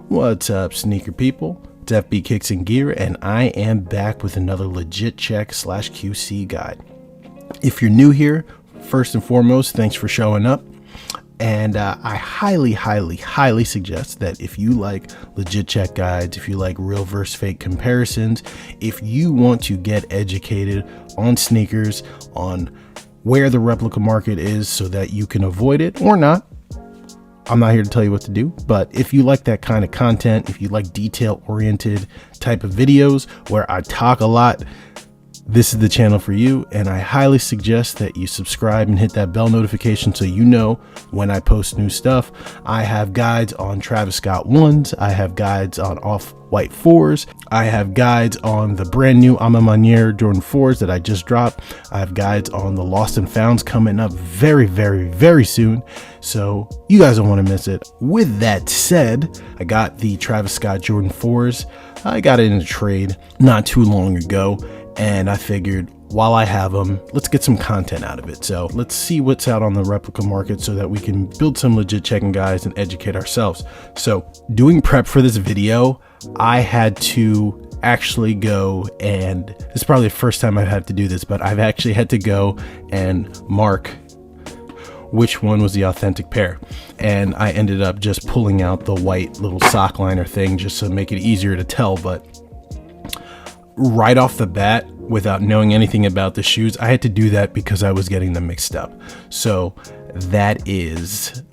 What's up, sneaker people? It's FB Kicks and Gear, and I am back with another legit check / QC guide. If you're new here, first and foremost, thanks for showing up. And I highly suggest that if you like legit check guides, if you like real versus fake comparisons, if you want to get educated on sneakers, on where the replica market is so that you can avoid it or not, I'm not here to tell you what to do, but if you like that kind of content, if you like detail-oriented type of videos where I talk a lot, this is the channel for you. And I highly suggest that you subscribe and hit that bell notification so you know when I post new stuff. I have guides on Travis Scott 1s. I have guides on Off-White 4s. I have guides on the brand new A Ma Maniere Jordan 4s that I just dropped. I have guides on the Lost and Founds coming up very soon. So you guys don't want to miss it. With that said, I got the Travis Scott Jordan 4s. I got it in a trade not too long ago, and I figured while I have them, let's get some content out of it. So let's see what's out on the replica market so that we can build some legit checking guides and educate ourselves. So doing prep for this video, I had to actually go, and this is probably the first time I've had to do this, but I've actually had to go and mark which one was the authentic pair. And I ended up just pulling out the white little sock liner thing just to make it easier to tell. But right off the bat, without knowing anything about the shoes, I had to do that because I was getting them mixed up. So that is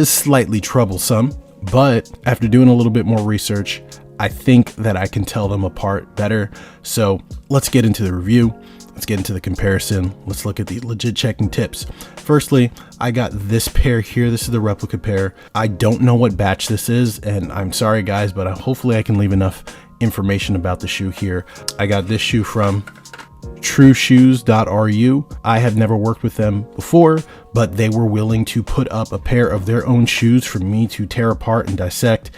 slightly troublesome, but after doing a little bit more research, I think that I can tell them apart better. So let's get into the review. Let's get into the comparison. Let's look at the legit checking tips. Firstly, I got this pair here. This is the replica pair. I don't know what batch this is, and I'm sorry guys, but hopefully I can leave enough information about the shoe here. I got this shoe from trueshoes.ru. I have never worked with them before, but they were willing to put up a pair of their own shoes for me to tear apart and dissect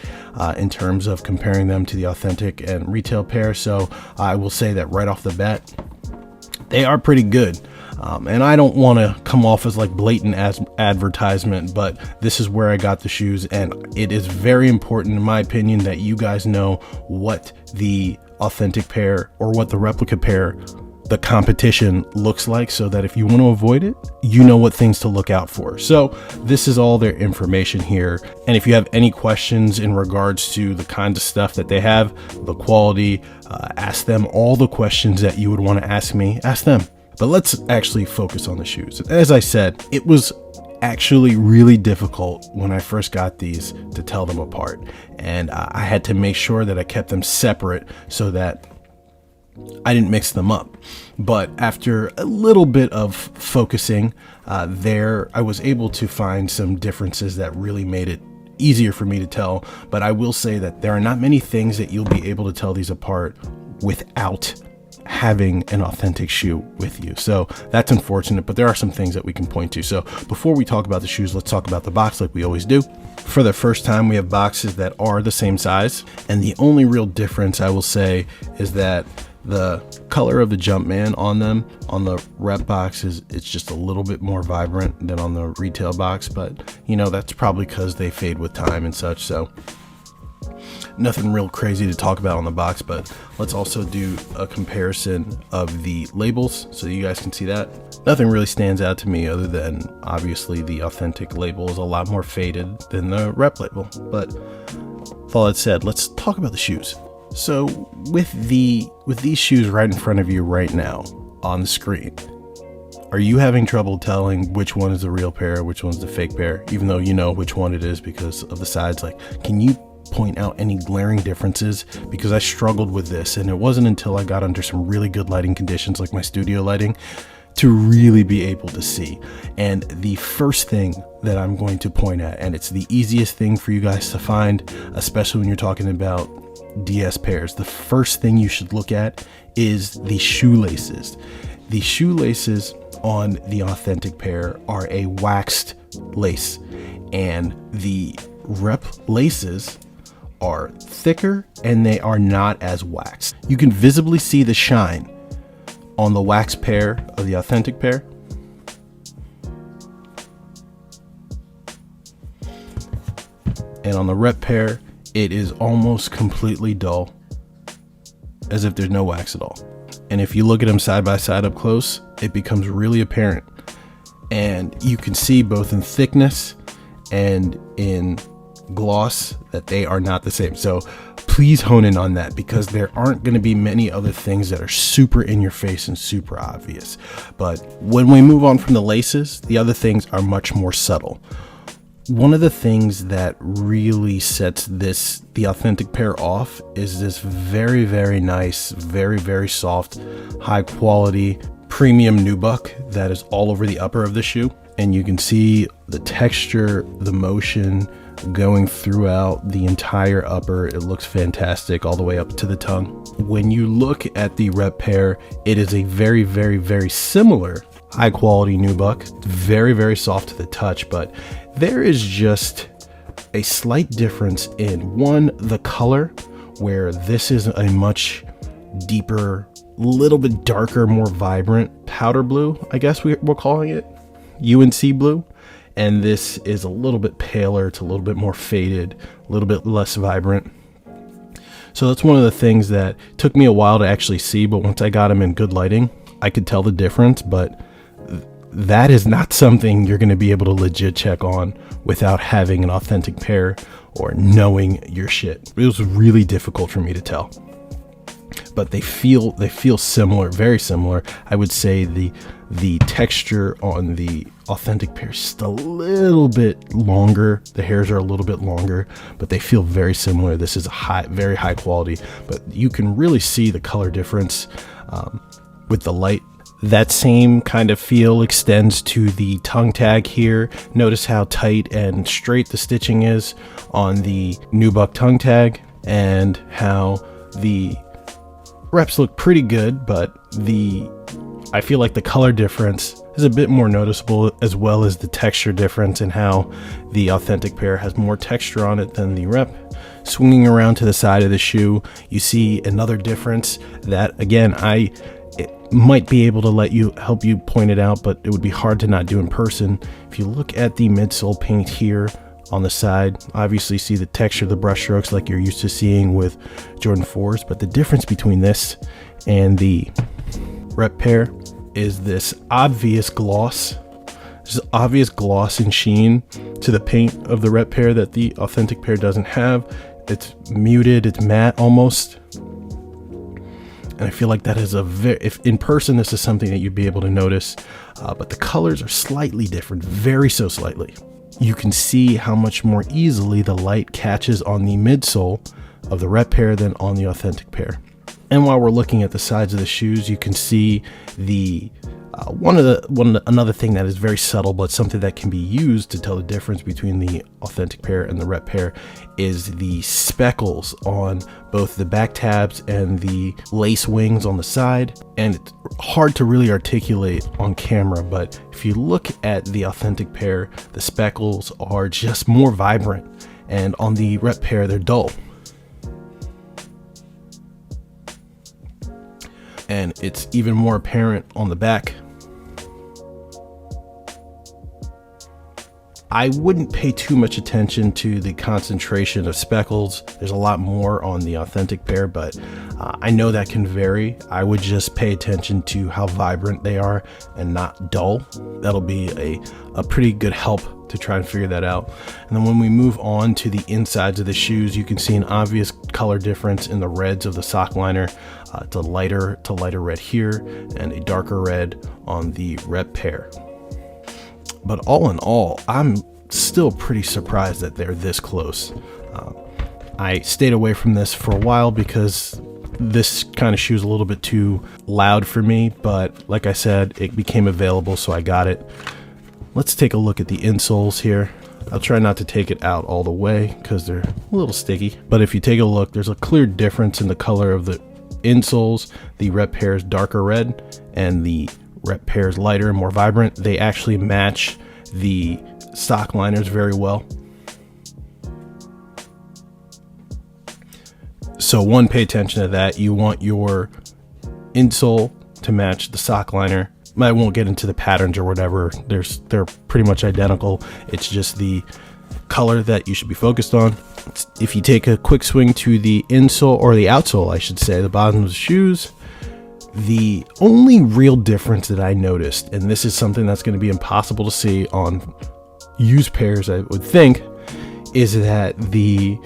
in terms of comparing them to the authentic and retail pair. So I will say that right off the bat, they are pretty good. And I don't want to come off as like blatant advertisement, but this is where I got the shoes, and it is very important in my opinion that you guys know what the authentic pair or what the replica pair, the competition, looks like, so that if you want to avoid it, you know what things to look out for. So this is all their information here, and if you have any questions in regards to the kind of stuff that they have, the quality, ask them all the questions that you would want to ask me. Ask them. But let's actually focus on the shoes. As I said, it was actually really difficult when I first got these to tell them apart. And I had to make sure that I kept them separate so that I didn't mix them up. But after a little bit of focusing I was able to find some differences that really made it easier for me to tell. But I will say that there are not many things that you'll be able to tell these apart without having an authentic shoe with you. So that's unfortunate, but there are some things that we can point to. So before we talk about the shoes, let's talk about the box like we always do. For the first time, we have boxes that are the same size, and the only real difference I will say is that the color of the Jumpman on them on the rep box it's just a little bit more vibrant than on the retail box, but you know, that's probably because they fade with time and such. So nothing real crazy to talk about on the box, but let's also do a comparison of the labels so you guys can see that. Nothing really stands out to me other than obviously the authentic label is a lot more faded than the rep label. But with all that said, let's talk about the shoes. So with these shoes right in front of you right now on the screen, are you having trouble telling which one is the real pair, which one's the fake pair, even though you know which one it is because of the sides? Like, can you point out any glaring differences? Because I struggled with this, and it wasn't until I got under some really good lighting conditions like my studio lighting to really be able to see. And the first thing that I'm going to point at, and it's the easiest thing for you guys to find, especially when you're talking about DS pairs, the first thing you should look at is the shoelaces. The shoelaces on the authentic pair are a waxed lace, and the rep laces are thicker and they are not as waxed. You can visibly see the shine on the wax pair of the authentic pair. And on the rep pair, it is almost completely dull, as if there's no wax at all. And if you look at them side by side up close, it becomes really apparent. And you can see both in thickness and in gloss that they are not the same. So please hone in on that, because there aren't going to be many other things that are super in your face and super obvious. But when we move on from the laces, the other things are much more subtle. One of the things that really sets the authentic pair off is this very, very nice, very, very soft, high quality premium nubuck that is all over the upper of the shoe. And you can see the texture, the motion going throughout the entire upper. It looks fantastic all the way up to the tongue. When you look at the rep pair, it is a very, very, very similar high quality nubuck, very, very soft to the touch, but there is just a slight difference in one, the color, where this is a much deeper, little bit darker, more vibrant powder blue, I guess we're calling it UNC blue. And this is a little bit paler, it's a little bit more faded, a little bit less vibrant. So that's one of the things that took me a while to actually see, but once I got them in good lighting, I could tell the difference. But that is not something you're going to be able to legit check on without having an authentic pair or knowing your shit. It was really difficult for me to tell. But they feel similar, very similar. I would say the texture on the authentic pair is just a little bit longer. The hairs are a little bit longer, but they feel very similar. This is a very high quality, but you can really see the color difference with the light. That same kind of feel extends to the tongue tag here. Notice how tight and straight the stitching is on the nubuck tongue tag, and how the reps look pretty good, but I feel like the color difference is a bit more noticeable, as well as the texture difference, and how the authentic pair has more texture on it than the rep. Swinging around to the side of the shoe, you see another difference that, again, it might be able to help you point it out, but it would be hard to not do in person. If you look at the midsole paint here on the side, obviously see the texture of the brush strokes like you're used to seeing with Jordan 4s, but the difference between this and the rep pair is this obvious gloss. There's obvious gloss and sheen to the paint of the rep pair that the authentic pair doesn't have. It's muted, it's matte almost. And I feel like that is if in person, this is something that you'd be able to notice, but the colors are slightly different, very so slightly. You can see how much more easily the light catches on the midsole of the rep pair than on the authentic pair. And while we're looking at the sides of the shoes, you can see another thing that is very subtle, but something that can be used to tell the difference between the authentic pair and the rep pair, is the speckles on both the back tabs and the lace wings on the side. And it's hard to really articulate on camera, but if you look at the authentic pair, the speckles are just more vibrant, and on the rep pair, they're dull. And it's even more apparent on the back. I wouldn't pay too much attention to the concentration of speckles. There's a lot more on the authentic pair, but I know that can vary. I would just pay attention to how vibrant they are and not dull. That'll be a pretty good help to try and figure that out. And then when we move on to the insides of the shoes, you can see an obvious color difference in the reds of the sock liner. It's a lighter red here and a darker red on the rep pair. But all in all, I'm still pretty surprised that they're this close. I stayed away from this for a while because this kind of shoe is a little bit too loud for me, but like I said, it became available, so I got it. Let's take a look at the insoles here. I'll try not to take it out all the way because they're a little sticky, but if you take a look, there's a clear difference in the color of the insoles. The rep pair is darker red and the rep pair is lighter and more vibrant. They actually match the sock liners very well. So one, pay attention to that. You want your insole to match the sock liner. I won't get into the patterns or whatever. They're pretty much identical. It's just the color that you should be focused on. If you take a quick swing to the insole, or the outsole, I should say, the bottom of the shoes, the only real difference that I noticed, and this is something that's going to be impossible to see on used pairs, I would think, is that the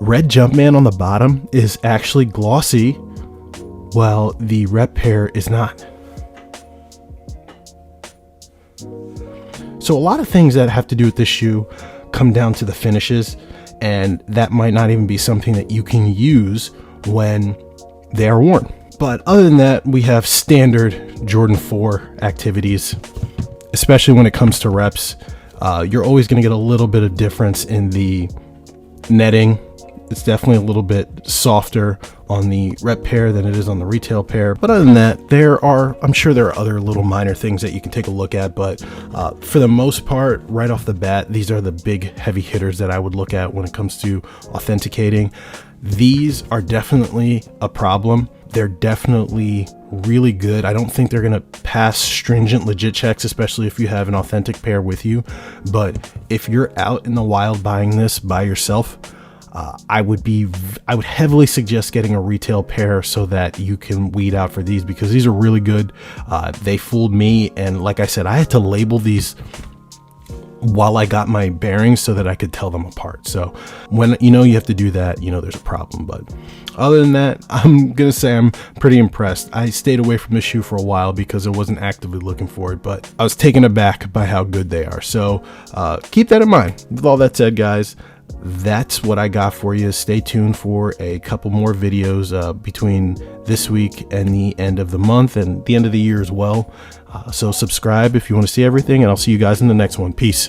red Jumpman on the bottom is actually glossy, while the rep pair is not. So a lot of things that have to do with this shoe come down to the finishes, and that might not even be something that you can use when they are worn. But other than that, we have standard Jordan 4 activities, especially when it comes to reps. You're always going to get a little bit of difference in the netting. It's definitely a little bit softer on the rep pair than it is on the retail pair. But other than that, I'm sure there are other little minor things that you can take a look at. But for the most part, right off the bat, these are the big heavy hitters that I would look at when it comes to authenticating. These are definitely a problem. They're definitely really good. I don't think they're going to pass stringent legit checks, especially if you have an authentic pair with you. But if you're out in the wild buying this by yourself, I would heavily suggest getting a retail pair so that you can weed out for these, because these are really good. They fooled me, and like I said, I had to label these while I got my bearings so that I could tell them apart. So when you have to do that, there's a problem. But other than that, I'm gonna say I'm pretty impressed. I stayed away from this shoe for a while because I wasn't actively looking for it, but I was taken aback by how good they are. So keep that in mind. With all that said, guys, that's what I got for you. Stay tuned for a couple more videos between this week and the end of the month and the end of the year as well. So subscribe if you want to see everything, and I'll see you guys in the next one. Peace.